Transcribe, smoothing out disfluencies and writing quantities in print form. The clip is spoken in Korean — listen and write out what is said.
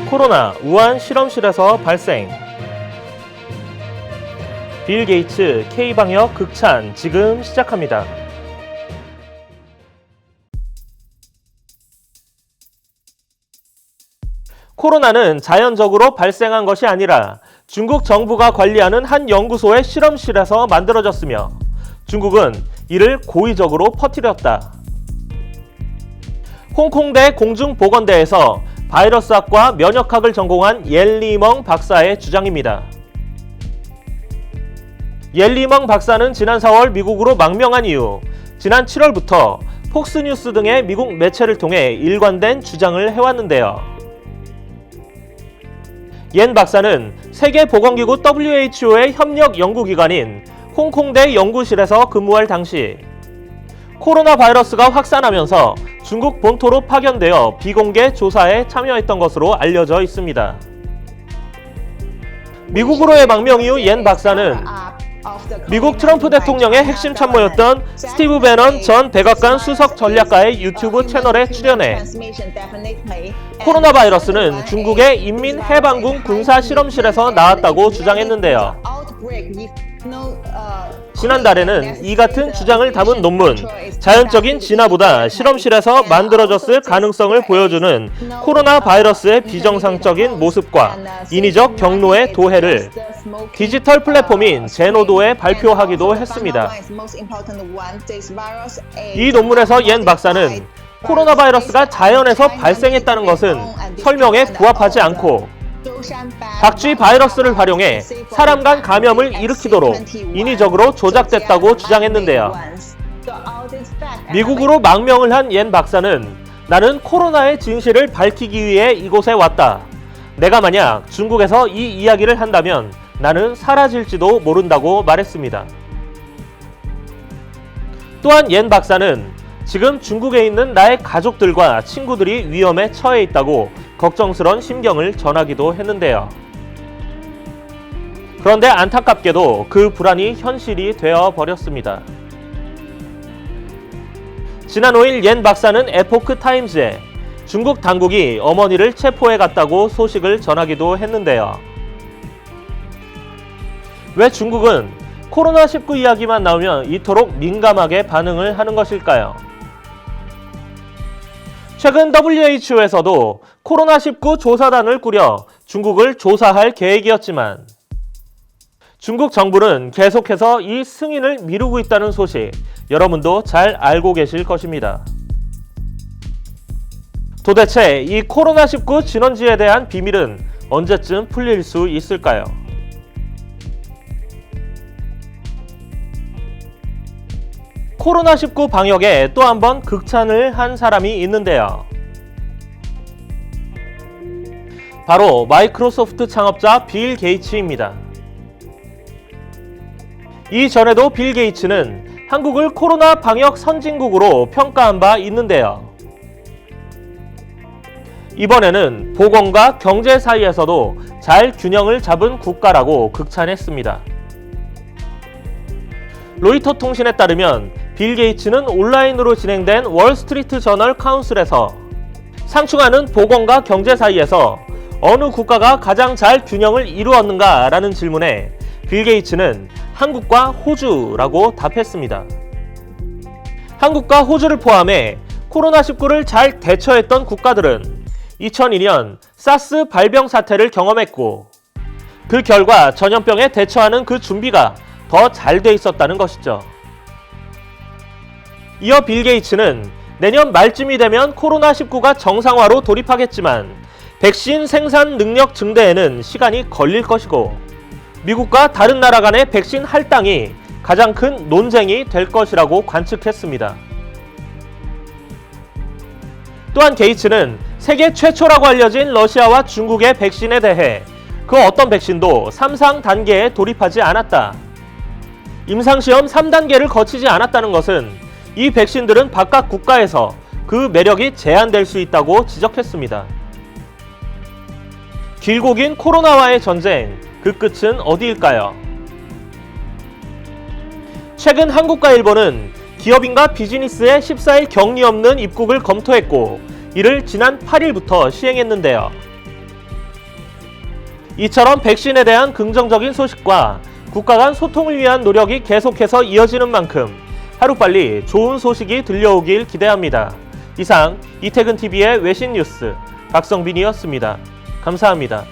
코로나 우한 실험실에서 발생. 빌 게이츠 K방역 극찬 지금 시작합니다. 코로나는 자연적으로 발생한 것이 아니라 중국 정부가 관리하는 한 연구소의 실험실에서 만들어졌으며 중국은 이를 고의적으로 퍼뜨렸다. 홍콩대 공중보건대에서 바이러스학과 면역학을 전공한 옌리멍 박사의 주장입니다. 옌리멍 박사는 지난 4월 미국으로 망명한 이후 지난 7월부터 폭스뉴스 등의 미국 매체를 통해 일관된 주장을 해왔는데요. 옌 박사는 세계보건기구 WHO의 협력 연구기관인 홍콩대 연구실에서 근무할 당시 코로나 바이러스가 확산하면서 중국 본토로 파견되어 비공개 조사에 참여했던 것으로 알려져 있습니다. 미국으로의 망명 이후 옌 박사는 미국 트럼프 대통령의 핵심 참모였던 스티브 배넌 전 백악관 수석 전략가의 유튜브 채널에 출연해 코로나 바이러스는 중국의 인민해방군 군사실험실에서 나왔다고 주장했는데요. 지난달에는 이 같은 주장을 담은 논문 자연적인 진화보다 실험실에서 만들어졌을 가능성을 보여주는 코로나 바이러스의 비정상적인 모습과 인위적 경로의 도해를 디지털 플랫폼인 제노도에 발표하기도 했습니다. 이 논문에서 옌 박사는 코로나 바이러스가 자연에서 발생했다는 것은 설명에 부합하지 않고 박쥐 바이러스를 활용해 사람 간 감염을 일으키도록 인위적으로 조작됐다고 주장했는데요. 미국으로 망명을 한 옌 박사는 나는 코로나의 진실을 밝히기 위해 이곳에 왔다. 내가 만약 중국에서 이 이야기를 한다면 나는 사라질지도 모른다고 말했습니다. 또한 옌 박사는 지금 중국에 있는 나의 가족들과 친구들이 위험에 처해 있다고 걱정스런 심경을 전하기도 했는데요. 그런데 안타깝게도 그 불안이 현실이 되어 버렸습니다. 지난 5일 옌 박사는 에포크 타임즈에 중국 당국이 어머니를 체포해 갔다고 소식을 전하기도 했는데요. 왜 중국은 코로나19 이야기만 나오면 이토록 민감하게 반응을 하는 것일까요? 최근 WHO에서도 코로나19 조사단을 꾸려 중국을 조사할 계획이었지만 중국 정부는 계속해서 이 승인을 미루고 있다는 소식 여러분도 잘 알고 계실 것입니다. 도대체 이 코로나19 진원지에 대한 비밀은 언제쯤 풀릴 수 있을까요? 코로나19 방역에 또 한 번 극찬을 한 사람이 있는데요. 바로 마이크로소프트 창업자 빌 게이츠입니다. 이전에도 빌 게이츠는 한국을 코로나 방역 선진국으로 평가한 바 있는데요. 이번에는 보건과 경제 사이에서도 잘 균형을 잡은 국가라고 극찬했습니다. 로이터 통신에 따르면 빌 게이츠는 온라인으로 진행된 월스트리트 저널 카운슬에서 상충하는 보건과 경제 사이에서 어느 국가가 가장 잘 균형을 이루었는가 라는 질문에 빌 게이츠는 한국과 호주라고 답했습니다. 한국과 호주를 포함해 코로나19를 잘 대처했던 국가들은 2002년 사스 발병 사태를 경험했고 그 결과 전염병에 대처하는 그 준비가 더 잘 돼 있었다는 것이죠. 이어 빌 게이츠는 내년 말쯤이 되면 코로나19가 정상화로 돌입하겠지만 백신 생산 능력 증대에는 시간이 걸릴 것이고 미국과 다른 나라 간의 백신 할당이 가장 큰 논쟁이 될 것이라고 관측했습니다. 또한 게이츠는 세계 최초라고 알려진 러시아와 중국의 백신에 대해 그 어떤 백신도 3상 단계에 돌입하지 않았다. 임상시험 3단계를 거치지 않았다는 것은 이 백신들은 바깥 국가에서 그 매력이 제한될 수 있다고 지적했습니다. 길고 긴 코로나와의 전쟁, 그 끝은 어디일까요? 최근 한국과 일본은 기업인과 비즈니스의 14일 격리 없는 입국을 검토했고 이를 지난 8일부터 시행했는데요. 이처럼 백신에 대한 긍정적인 소식과 국가 간 소통을 위한 노력이 계속해서 이어지는 만큼 하루빨리 좋은 소식이 들려오길 기대합니다. 이상 이태근TV의 외신 뉴스 박성빈이었습니다. 감사합니다.